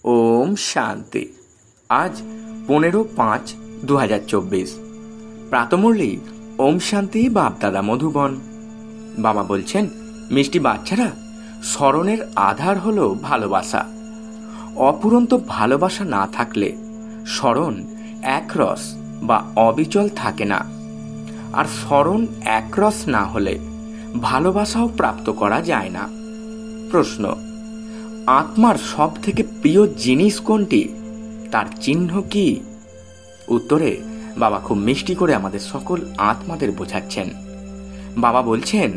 ওম শান্তি। আজ 15/5/2024 প্রাতমুরলি ওম শান্তি বাপদাদা মধুবন। বাবা বলছেন, মিষ্টি বাচ্চারা, স্মরণের আধার হলো ভালোবাসা। অপুরন্ত ভালোবাসা না থাকলে স্মরণ একরস বা অবিচল থাকে না, আর স্মরণ একরস না হলে ভালোবাসাও প্রাপ্ত করা যায় না। প্রশ্ন: আত্মার সব থেকে প্রিয় জিনিস কোনটি, তার চিহ্ন কি? উত্তরে বাবা খুব মিষ্টি করে আমাদের সকল আত্মাদের বোঝাচ্ছেন। বাবা বলছেন,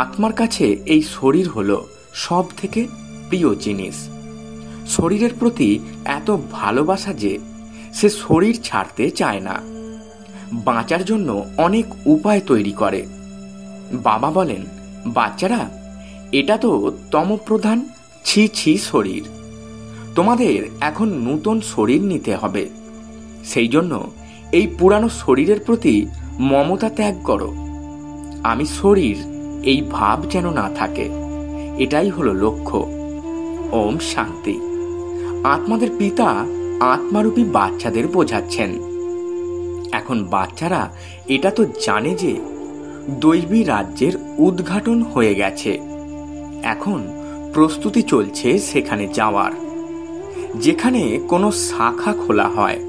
আত্মার কাছে এই শরীর হলো সব থেকে প্রিয় জিনিস। শরীরের প্রতি এত ভালোবাসা যে সে শরীর ছাড়তে চায় না, বাঁচার জন্য অনেক উপায় তৈরি করে। বাবা বলেন, বাচ্চারা, এটা তো তমপ্রধান ছি ছি শরীর। তোমাদের এখন নূতন শরীর নিতে হবে। সেই জন্য এই পুরানো শরীরের প্রতি মমতা ত্যাগ করো। আমি শরীর, এই ভাব যেন না থাকে, এটাই হলো লক্ষ্য। ওম শান্তি। আত্মাদের পিতা আত্মারূপী বাচ্চাদের বোঝাচ্ছেন। এখন বাচ্চারা এটা তো জানে যে দৈবী রাজ্যের উদ্ঘাটন হয়ে গেছে। এখন প্রস্তুতি চলছে সেখানে যাওয়ার। যেখানে কোনো শাখা খোলা হয়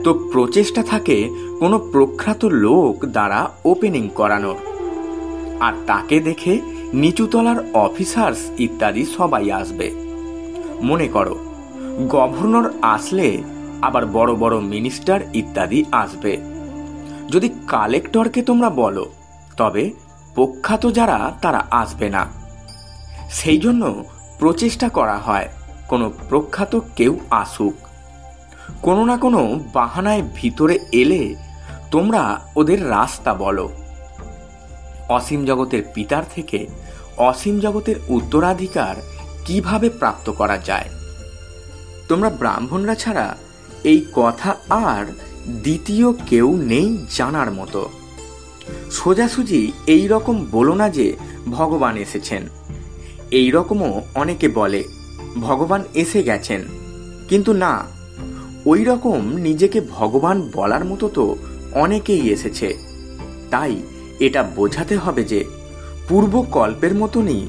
তো প্রচেষ্টা থাকে কোনো প্রখ্যাত লোক দ্বারা ওপেনিং করানোর, আর তাকে দেখে নিচুতলার অফিসার্স ইত্যাদি সবাই আসবে। মনে করো, গভর্নর আসলে আবার বড় বড় মিনিস্টার ইত্যাদি আসবে। যদি কালেক্টরকে তোমরা বলো, তবে প্রখ্যাত যারা তারা আসবে না। সেই জন্য প্রচেষ্টা করা হয় কোনো প্রখ্যাত কেউ আসুক। কোনো না কোনো বাহানায় ভিতরে এলে তোমরা ওদের রাস্তা বলো। অসীম জগতের পিতার থেকে অসীম জগতের উত্তরাধিকার কিভাবে প্রাপ্ত করা যায়? তোমরা ব্রাহ্মণরা ছাড়া এই কথা আর দ্বিতীয় কেউ নেই জানার মতো। সোজাসুজি এই রকম বলো না যে ভগবান এসেছেন। এই রকমও অনেকে বলে ভগবান এসে গেছেন, কিন্তু না, ওই রকম নিজেকে ভগবান বলার মতো তো অনেকেই এসেছে। তাই এটা বোঝাতে হবে যে পূর্বকল্পের মতনই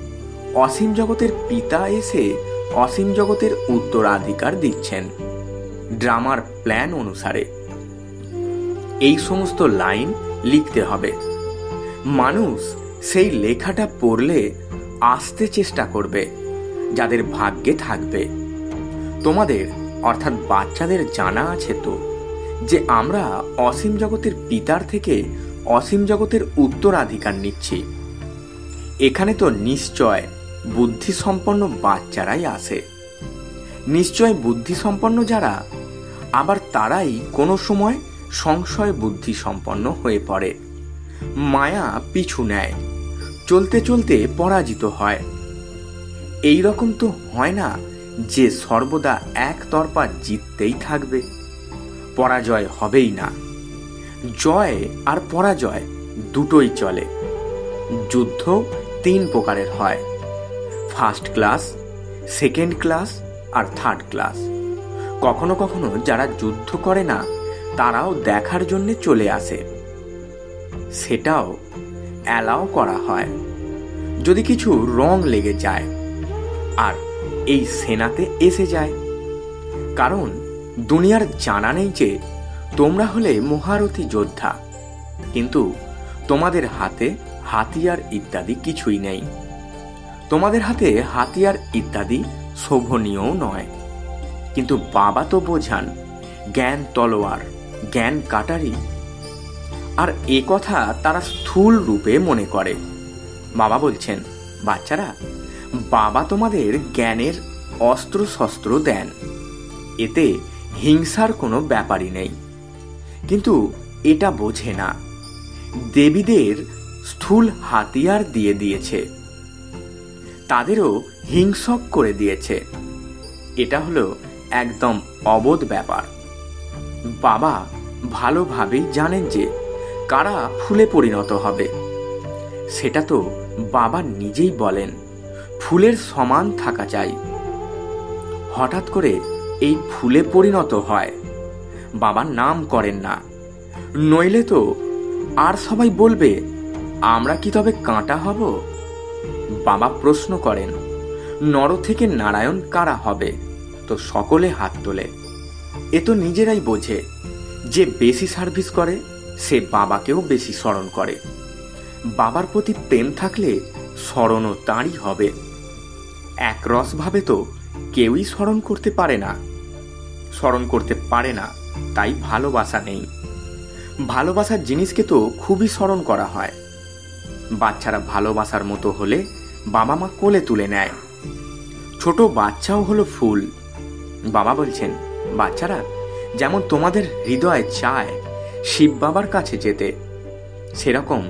অসীম জগতের পিতা এসে অসীম জগতের উত্তরাধিকার দিচ্ছেন ড্রামার প্ল্যান অনুসারে। এই সমস্ত লাইন লিখতে হবে। মানুষ সেই লেখাটা পড়লে আসতে চেষ্টা করবে, যাদের ভাগ্যে থাকবে। তোমাদের অর্থাৎ বাচ্চাদের জানা আছে তো যে আমরা অসীম জগতের পিতার থেকে অসীম জগতের উত্তরাধিকার নিচ্ছি। এখানে তো নিশ্চয় বুদ্ধিসম্পন্ন বাচ্চারাই আসে। নিশ্চয় বুদ্ধিসম্পন্ন যারা, আবার তারাই কোনো সময় সংশয় বুদ্ধিসম্পন্ন হয়ে পড়ে। মায়া পিছু নেয়, চলতে চলতে পরাজিত হয়। এই রকম তো হয় না যে সর্বদা একতরফা জিততেই থাকবে। পরাজয় হবেই না। জয় আর পরাজয় দুটোই চলে। যুদ্ধ 3 প্রকারের হয়: ফার্স্ট ক্লাস, সেকেন্ড ক্লাস আর থার্ড ক্লাস। কখনো কখনো যারা যুদ্ধ করে না তারাও দেখার জন্য চলে আসে। সেটাও অ্যালাও করা হয় যদি কিছু রং লেগে যায়, আর এই সেনাতে এসে যায়। কারণ দুনিয়ার জানা নেই যে তোমরা হলে মহারথী যোদ্ধা, কিন্তু তোমাদের হাতে হাতিয়ার ইত্যাদি কিছুই নেই। তোমাদের হাতে হাতিয়ার ইত্যাদি শোভনীয়ও নয়, কিন্তু বাবা তো বোঝান জ্ঞান তলোয়ার, জ্ঞান কাটারি। আর এ কথা তারা স্থূল রূপে মনে করে। বাবা বলছেন, বাচ্চারা, বাবা তোমাদের জ্ঞানের অস্ত্র শস্ত্র দেন, এতে হিংসার কোনো ব্যাপারই নেই। কিন্তু এটা বোঝে না, দেবীদের স্থূল হাতিয়ার দিয়ে দিয়েছে, তাদেরও হিংসক করে দিয়েছে। এটা হলো একদম অবোধ ব্যাপার। বাবা ভালোভাবেই জানেন যে কারা ফুলে পরিণত হবে। সেটা তো বাবা নিজেই বলেন, ফুলের সমান থাকা চাই। হঠাৎ করে এই ফুলে পরিণত হয়। বাবা নাম করেন না, নইলে তো আর সবাই বলবে আমরা কি তবে কাঁটা হব? বাবা প্রশ্ন করেন, নর থেকে নারায়ণ কারা হবে? তো সকলে হাত তোলে। এ তো নিজেরাই বোঝে, যে বেশি সার্ভিস করে সে বাবাকেও বেশি স্মরণ করে। বাবার প্রতি প্রেম থাকলে স্মরণও তাঁরই হবে। একরসভাবে তো কেউই স্মরণ করতে পারে না, তাই ভালোবাসা নেই। ভালোবাসার জিনিসকে তো খুবই স্মরণ করা হয়। বাচ্চারা ভালোবাসার মতো হলে বাবা মা কোলে তুলে নেয়। ছোট বাচ্চাও হলো ফুল। বাবা বলছেন, বাচ্চারা যেমন তোমাদের হৃদয় চায় শিব বাবার কাছে যেতে, সেরকম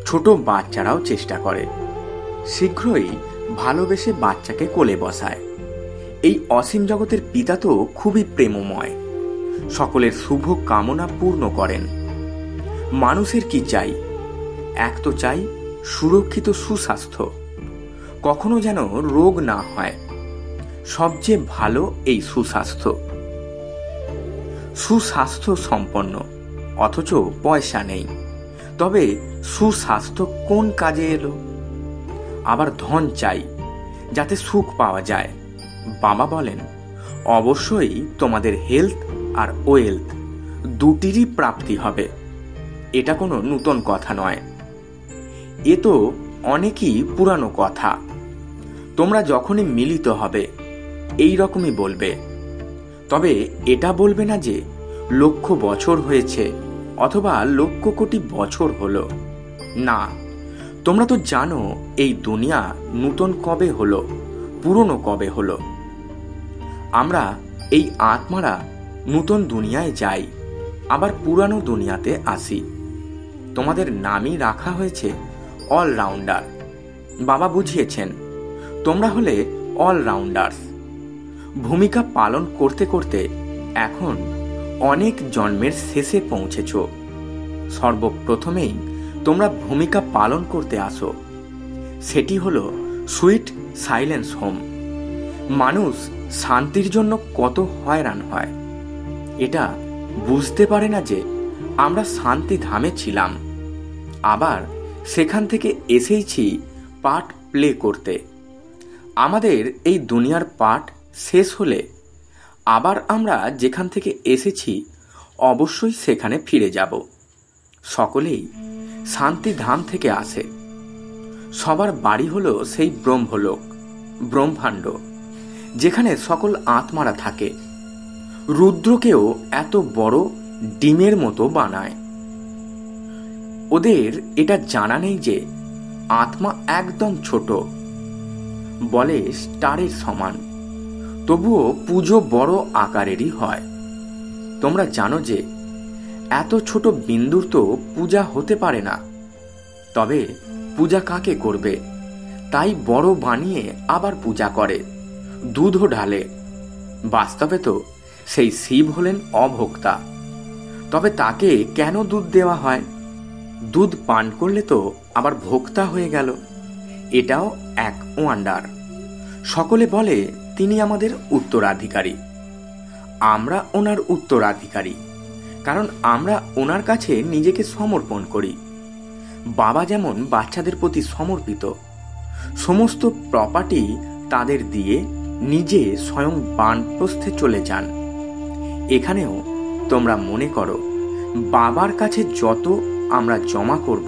ছোট বাচ্চারাও চেষ্টা করে। শীঘ্রই ভালোবেসে বাচ্চাকে কোলে বসায়। এই অসীম জগতের পিতা তো খুবই প্রেমময়, সকলের শুভ কামনা পূর্ণ করেন। মানুষের কি চাই? এক তো চাই সুরক্ষিত সুস্বাস্থ্য, কখনো যেন রোগ না হয়। সবচেয়ে ভালো এই সুস্বাস্থ্য সম্পন্ন, অথচ পয়সা নেই। তবে সুস্বাস্থ্য কোন কাজে এলো? আবার ধন চাই যাতে সুখ পাওয়া যায়। বাবা বলেন, অবশ্যই তোমাদের হেলথ আর ওয়েলথ দুটিরই প্রাপ্তি হবে। এটা কোনো নূতন কথা নয়, এ তো অনেকই পুরানো কথা। তোমরা যখনই মিলিত হবে এই রকমই বলবে। তবে এটা বলবে না যে লক্ষ বছর হয়েছে অথবা লক্ষ কোটি বছর হলো। না, তোমরা তো জানো এই দুনিয়া নূতন কবে হলো, পুরনো কবে হলো। আমরা এই আত্মারা নূতন দুনিয়ায় যাই, আবার পুরানো দুনিয়াতে আসি। তোমাদের নামই রাখা হয়েছে অলরাউন্ডার। বাবা বুঝিয়েছেন, তোমরা হলে অলরাউন্ডার্স। ভূমিকা পালন করতে করতে এখন অনেক জন্মের শেষে পৌঁছেছ। সর্বপ্রথমেই তোমরা ভূমিকা পালন করতে আসো, সেটি হলো সুইট সাইলেন্স হোম। মানুষ শান্তির জন্য কত হয়রান হয়, এটা বুঝতে পারে না যে আমরা শান্তি ধামে ছিলাম, আবার সেখান থেকে এসেইছি পার্ট প্লে করতে। আমাদের এই দুনিয়ার পার্ট শেষ হলে আবার আমরা যেখান থেকে এসেছি অবশ্যই সেখানে ফিরে যাব। সকলেই শান্তিধাম থেকে আসে। সবার বাড়ি হলো সেই ব্রহ্মলোক, ব্রহ্মাণ্ড, যেখানে সকল আত্মারা থাকে। রুদ্রকেও এত বড় ডিমের মতো বানায়। ওদের এটা জানা নেই যে আত্মা একদম ছোট, বলে স্টারের সমান। তবুও পুজো বড় আকারেরই হয়। তোমরা জানো যে এত ছোট বিন্দুর তো পূজা হতে পারে না। তবে পূজা কাকে করবে? তাই বড় বানিয়ে আবার পূজা করে, দুধও ঢালে। বাস্তবে তো সেই শিব হলেন অভোক্তা। তবে তাকে কেন দুধ দেওয়া হয়? দুধ পান করলে তো আবার ভোক্তা হয়ে গেল। এটাও এক ওয়ান্ডার। সকলে বলে তিনি আমাদের উত্তরাধিকারী। আমরা ওনার উত্তরাধিকারী, কারণ আমরা ওনার কাছে নিজেকে সমর্পণ করি। বাবা যেমন বাচ্চাদের প্রতি সমর্পিত, সমস্ত প্রপার্টি তাদের দিয়ে নিজে স্বয়ং বানপ্রস্থে চলে যান। এখানেও তোমরা মনে করো বাবার কাছে যত আমরা জমা করব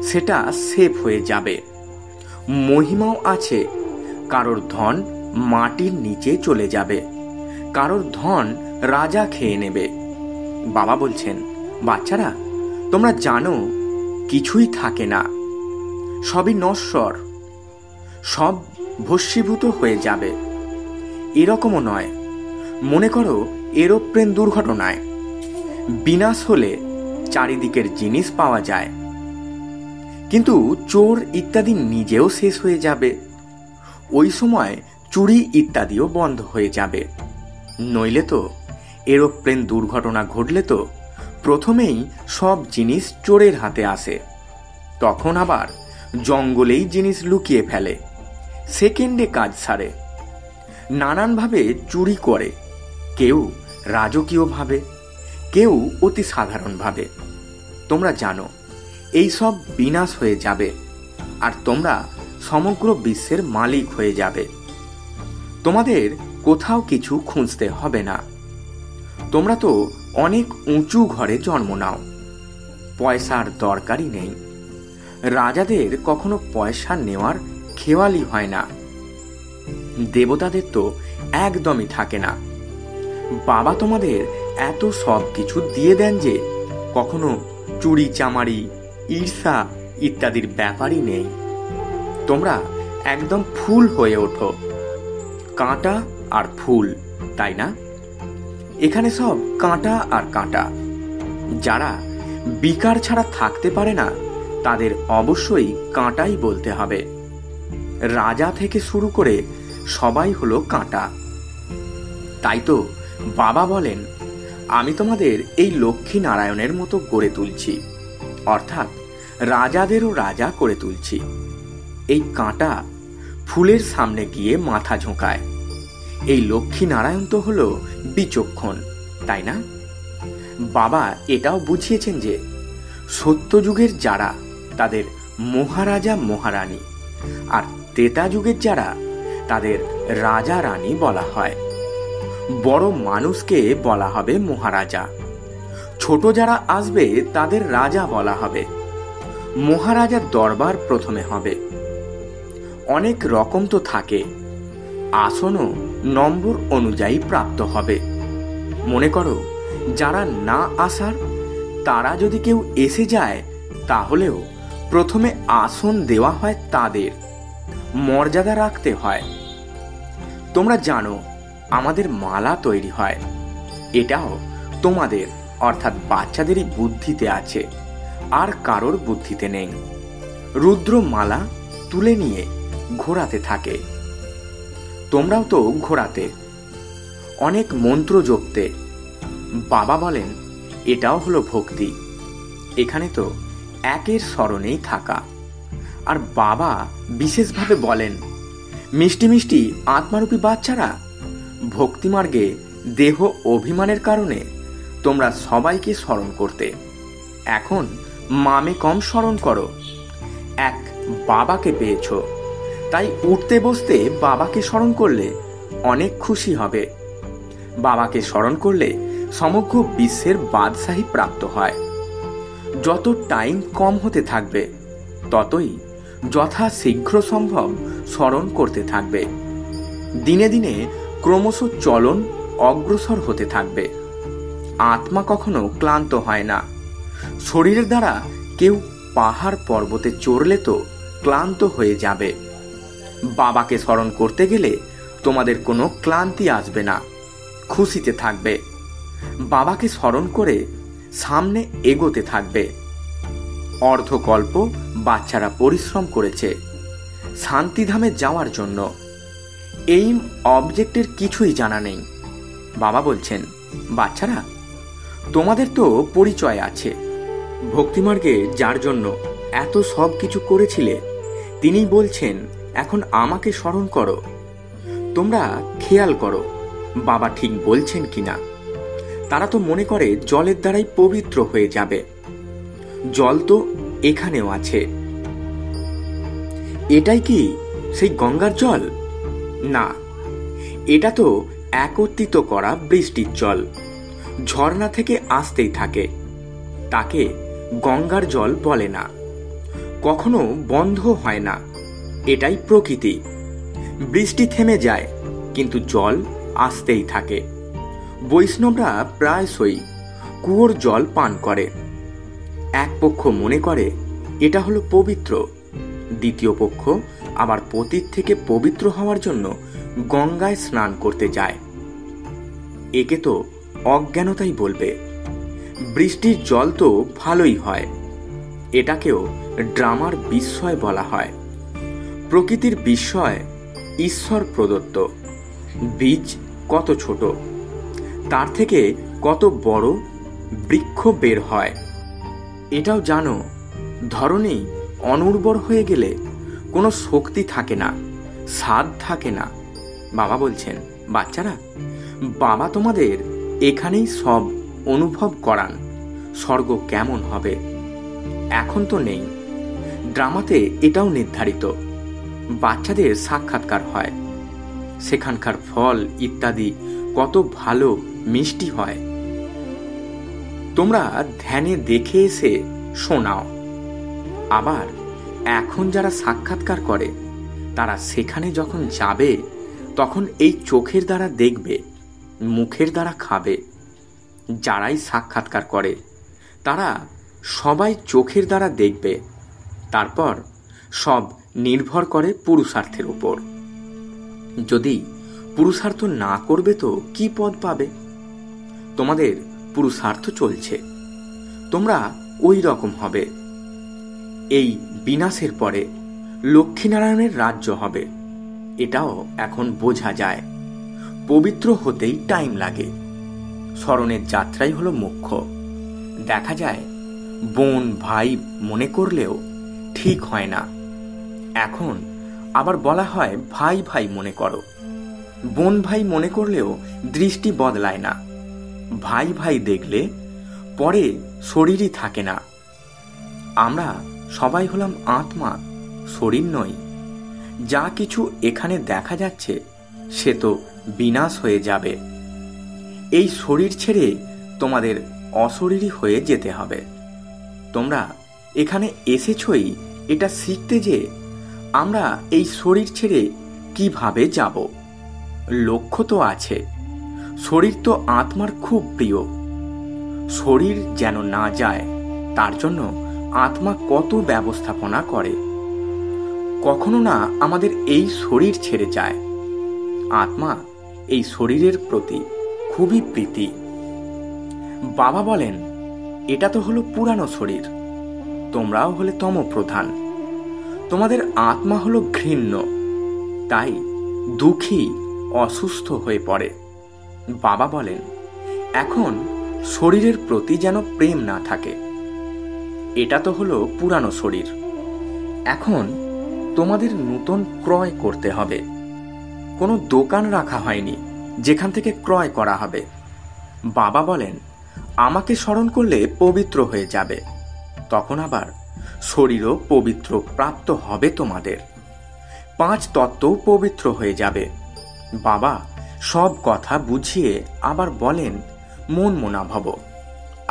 সেটা সেফ হয়ে যাবে। মহিমাও আছে, কারোর ধন মাটির নিচে চলে যাবে, কারোর ধন রাজা খেয়ে নেবে। বাবা বলছেন, বাচ্চারা তোমরা জানো কিছুই থাকে না, সবই নশ্বর, সব ভস্মীভূত হয়ে যাবে। এরকমও নয়। মনে করো এরোপ্লেন দুর্ঘটনায় বিনাশ হলে চারিদিকের জিনিস পাওয়া যায়, কিন্তু চোর ইত্যাদি নিজেও শেষ হয়ে যাবে। ওই সময় চুরি ইত্যাদিও বন্ধ হয়ে যাবে। নইলে তো এরোপ্লেন দুর্ঘটনা ঘটলে তো প্রথমেই সব জিনিস চোরের হাতে আসে, তখন আবার জঙ্গলেই জিনিস লুকিয়ে ফেলে, সেকেন্ডে কাজ সারে। নানানভাবে চুরি করে, কেউ রাজকীয়ভাবে, কেউ অতি সাধারণভাবে। তোমরা জানো এই সব বিনাশ হয়ে যাবে, আর তোমরা সমগ্র বিশ্বের মালিক হয়ে যাবে। তোমাদের কোথাও কিছু খুঁজতে হবে না। তোমরা তো অনেক উঁচু ঘরে জন্ম নাও, পয়সার দরকারই নেই। রাজাদের কখনো পয়সা নেওয়ার খেয়ালই হয় না। দেবতাদের তো একদমই থাকে না। বাবা তোমাদের এত সব কিছু দিয়ে দেন যে কখনো চুরি চামারি, ঈর্ষা ইত্যাদির ব্যাপারই নেই। তোমরা একদম ফুল হয়ে ওঠো, কাঁটা আর ফুল, তাই না? এখানে সব কাঁটা আর কাঁটা। যারা বিকার ছাড়া থাকতে পারে না তাদের অবশ্যই কাঁটাই বলতে হবে। রাজা থেকে শুরু করে সবাই হলো কাঁটা। তাই তো বাবা বলেন, আমি তোমাদের এই লক্ষ্মী নারায়ণের মতো গড়ে তুলছি, অর্থাৎ রাজাদেরও রাজা করে তুলছি। এই কাঁটা ফুলের সামনে গিয়ে মাথা ঝোঁকায়। এই লক্ষ্মী নারায়ণ তো হলো বিচক্ষণ, তাই না? বাবা এটাও বুঝিয়েছেন যে সত্যযুগের যারা তাদের মহারাজা মহারানী, আর ত্রেতা যুগের যারা তাদের রাজা রানী বলা হয়। বড় মানুষকে বলা হবে মহারাজা, ছোট যারা আসবে তাদের রাজা বলা হবে। মহারাজার দরবার প্রথমে হবে। অনেক রকম তো থাকে, আসনও নম্বর অনুযায়ী প্রাপ্ত হবে। মনে করো যারা না আসার, তারা যদি কেউ এসে যায় তাহলেও প্রথমে আসন দেওয়া হয় তাদের, মর্যাদা রাখতে হয়। তোমরা জানো আমাদের মালা তৈরি হয়, এটাও তোমাদের অর্থাৎ বাচ্চাদেরই বুদ্ধিতে আছে, আর কারোর বুদ্ধিতে নেই। রুদ্র মালা তুলে নিয়ে ঘোরাতে থাকে। তোমরাও তো ঘোরাতে, অনেক মন্ত্র জপতে। বাবা বলেন এটাও হলো ভক্তি। এখানে তো একের স্মরণেই থাকা। আর বাবা বিশেষভাবে বলেন, মিষ্টি মিষ্টি আত্মারূপী বাচ্চারা, ভক্তিমার্গে দেহ অভিমানের কারণে তোমরা সবাইকে স্মরণ করতে, এখন মামে কম স্মরণ করো। এক বাবাকে পেয়েছ, তাই উঠতে বসতে বাবাকে স্মরণ করলে অনেক খুশি হবে। বাবাকে স্মরণ করলে সমগ্র বিশ্বের বাদশাহী প্রাপ্ত হয়। যত টাইম কম হতে থাকবে ততই যথা শীঘ্র সম্ভব স্মরণ করতে থাকবে। দিনে দিনে ক্রমশ চলন অগ্রসর হতে থাকবে। আত্মা কখনো ক্লান্ত হয় না। শরীরের দ্বারা কেউ পাহাড় পর্বতে চড়লে তো ক্লান্ত হয়ে যাবে। বাবাকে স্মরণ করতে গেলে তোমাদের কোনো ক্লান্তি আসবে না, খুশিতে থাকবে। বাবাকে স্মরণ করে সামনে এগোতে থাকবে। অর্ধকল্প বাচ্চারা পরিশ্রম করেছে শান্তিধামে যাওয়ার জন্য। এইম অবজেক্টের কিছুই জানা নেই। বাবা বলছেন, বাচ্চারা তোমাদের তো পরিচয় আছে। ভক্তিমার্গে যার জন্য এত সব কিছু করেছিলে তিনি বলছেন এখন আমাকে স্মরণ করো। তোমরা খেয়াল করো বাবা ঠিক বলছেন কিনা। তারা তো মনে করে জলের দ্বারাই পবিত্র হয়ে যাবে। জল তো এখানেও আছে। এটাই কি সেই গঙ্গার জল? না, এটা তো একত্রিত করা বৃষ্টির জল, ঝর্ণা থেকে আসতেই থাকে। তাকে গঙ্গার জল বলে না, কখনো বন্ধ হয় না। এটাই প্রকৃতি। বৃষ্টি থেমে যায় কিন্তু জল আসতেই থাকে। বৈষ্ণবরা প্রায়শই কুয়োর জল পান করে। এক পক্ষ মনে করে এটা হলো পবিত্র, দ্বিতীয় পক্ষ আবার পতীত থেকে পবিত্র হওয়ার জন্য গঙ্গায় স্নান করতে যায়। একে তো অজ্ঞানতাই বলবে। বৃষ্টির জল তো ভালোই হয়, এটাকেও ড্রামার বিস্ময় বলা হয়। প্রকৃতির বিস্ময় ঈশ্বর প্রদত্ত। বীজ কত ছোট, তার থেকে কত বড় বৃক্ষ বের হয়। এটাও জানো ধরনী অনুর্বর হয়ে গেলে কোনো শক্তি থাকে না, স্বাদ থাকে না। বাবা বলছেন, বাচ্চারা, বাবা তোমাদের এখানেই সব অনুভব করান স্বর্গ কেমন হবে। এখন তো নেই, ড্রামাতে এটাও নির্ধারিত। বাচ্চাদের সাক্ষাৎকার হয়, সেখানকার ফল ইত্যাদি কত ভালো মিষ্টি হয়। তোমরা ধ্যানে দেখে এসে শোনাও। আবার এখন যারা সাক্ষাৎকার করে তারা সেখানে যখন যাবে তখন এই চোখের দ্বারা দেখবে, মুখের দ্বারা খাবে। যারাই সাক্ষাৎকার করে তারা সবাই চোখের দ্বারা দেখবে। তারপর সব নির্ভর করে পুরুষার্থের উপর। যদি পুরুষার্থ না করবে তো কি পদ পাবে? তোমাদের পুরুষার্থ চলছে, তোমরা ওই রকম হবে। এই বিনাশের পরে লক্ষ্মীনারায়ণের রাজ্য হবে, এটাও এখন বোঝা যায়। পবিত্র হতেই টাইম লাগে। স্মরণের যাত্রাই হলো মুখ্য। দেখা যায় বোন ভাই মনে করলেও ঠিক হয় না। এখন আবার বলা হয় ভাই ভাই মনে করো। বোন ভাই মনে করলেও দৃষ্টি বদলায় না। ভাই ভাই দেখলে পরে শরীরই থাকে না। আমরা সবাই হলাম আত্মা, শরীর নই। যা কিছু এখানে দেখা যাচ্ছে সে তো বিনাশ হয়ে যাবে। এই শরীর ছেড়ে তোমাদের অশরীরী হয়ে যেতে হবে। তোমরা এখানে এসেছই এটা শিখতে যে আমরা এই শরীর ছেড়ে কিভাবে যাব। লক্ষ্য তো আছে। শরীর তো আত্মার খুব প্রিয়। শরীর যেন না যায় তার জন্য আত্মা কত ব্যবস্থাপনা করে। কখনো না আমাদের এই শরীর ছেড়ে যায়। আত্মা এই শরীরের প্রতি খুবই প্রীতি। বাবা বলেন, এটা তো হলো পুরানো শরীর, তোমরাও হলে তমপ্রধান। তোমাদের আত্মা হলো ঘৃণ্য, তাই দুঃখী অসুস্থ হয়ে পড়ে। বাবা বলেন, এখন শরীরের প্রতি যেন প্রেম না থাকে। এটা তো হলো পুরানো শরীর। এখন তোমাদের নূতন ক্রয় করতে হবে। কোনো দোকান রাখা হয়নি যেখান থেকে ক্রয় করা হবে। বাবা বলেন, আমাকে স্মরণ করলে পবিত্র হয়ে যাবে। তখন আবার শরীরও পবিত্র প্রাপ্ত হবে। তোমাদের 5 তত্ত্বও পবিত্র হয়ে যাবে। বাবা সব কথা বুঝিয়ে আবার বলেন, মন মনা ভব।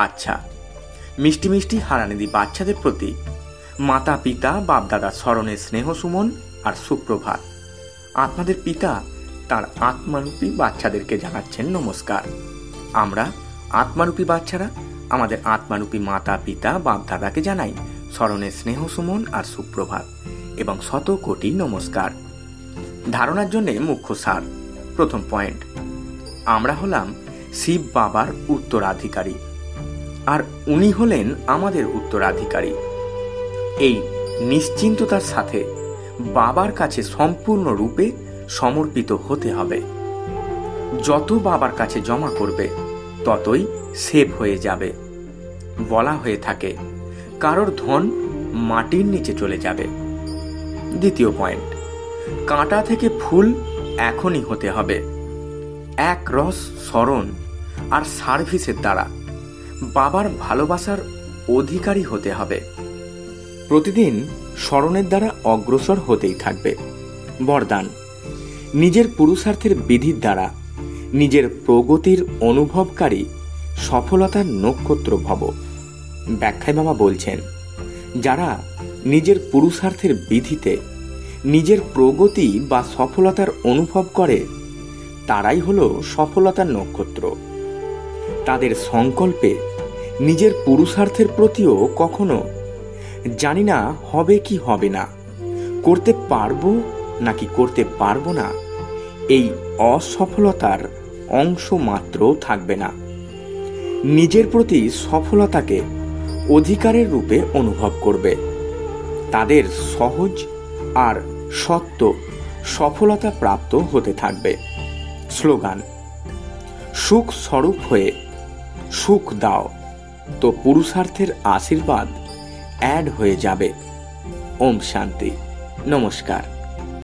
আচ্ছা, মিষ্টি মিষ্টি হারানিধি বাচ্চাদের প্রতি মাতা পিতা বাপদাদা স্মরণের স্নেহ সুমন আর সুপ্রভাত। আত্মাদের পিতা তার আত্মারূপী বাচ্চাদেরকে জানাচ্ছেন নমস্কার। আমরা আত্মারূপী বাচ্চারা আমাদের আত্মারূপী মাতা পিতা বাপদাদাকে জানাই স্মরণের স্নেহ সুমন আর সুপ্রভাত এবং 100 কোটি নমস্কার। ধারণার জন্য মুখ্য সার। প্রথম পয়েন্ট, আমরা হলাম শিব বাবার উত্তরাধিকারী আর উনি হলেন আমাদের উত্তরাধিকারী। এই নিশ্চিন্ততার সাথে বাবার কাছে সম্পূর্ণ রূপে সমর্পিত হতে হবে। যত বাবার কাছে জমা করবে ততই সেভ হয়ে যাবে। বলা হয়ে থাকে কারোর ধন মাটির নিচে চলে যাবে। দ্বিতীয় পয়েন্ট, কাঁটা থেকে ফুল এখনই হতে হবে। এক রস স্মরণ আর সার্ভিসের দ্বারা বাবার ভালোবাসার অধিকারী হতে হবে। প্রতিদিন স্মরণের দ্বারা অগ্রসর হতেই থাকবে। বরদান, নিজের পুরুষার্থের বিধির দ্বারা নিজের প্রগতির অনুভবকারী সফলতার নক্ষত্র ভব। ব্যাখ্যায় বাবা বলছেন, যারা নিজের পুরুষার্থের বিধিতে নিজের প্রগতি বা সফলতার অনুভব করে তারাই হলো সফলতার নক্ষত্র। তাদের সংকল্পে নিজের পুরুষার্থের প্রতিও কখনো জানি না হবে কি হবে না, করতে পারবো নাকি করতে পারবো না, এই অসফলতার অংশ মাত্র থাকবে না। নিজের প্রতি সফলতাকে অধিকারের রূপে অনুভব করবে। তাদের সহজ আর সত্য সফলতা প্রাপ্ত হতে থাকবে। স্লোগান, সুখ স্বরূপ হয়ে সুখ দাও তো পুরুষার্থের আশীর্বাদ অ্যাড হয়ে যাবে। ওম শান্তি। নমস্কার।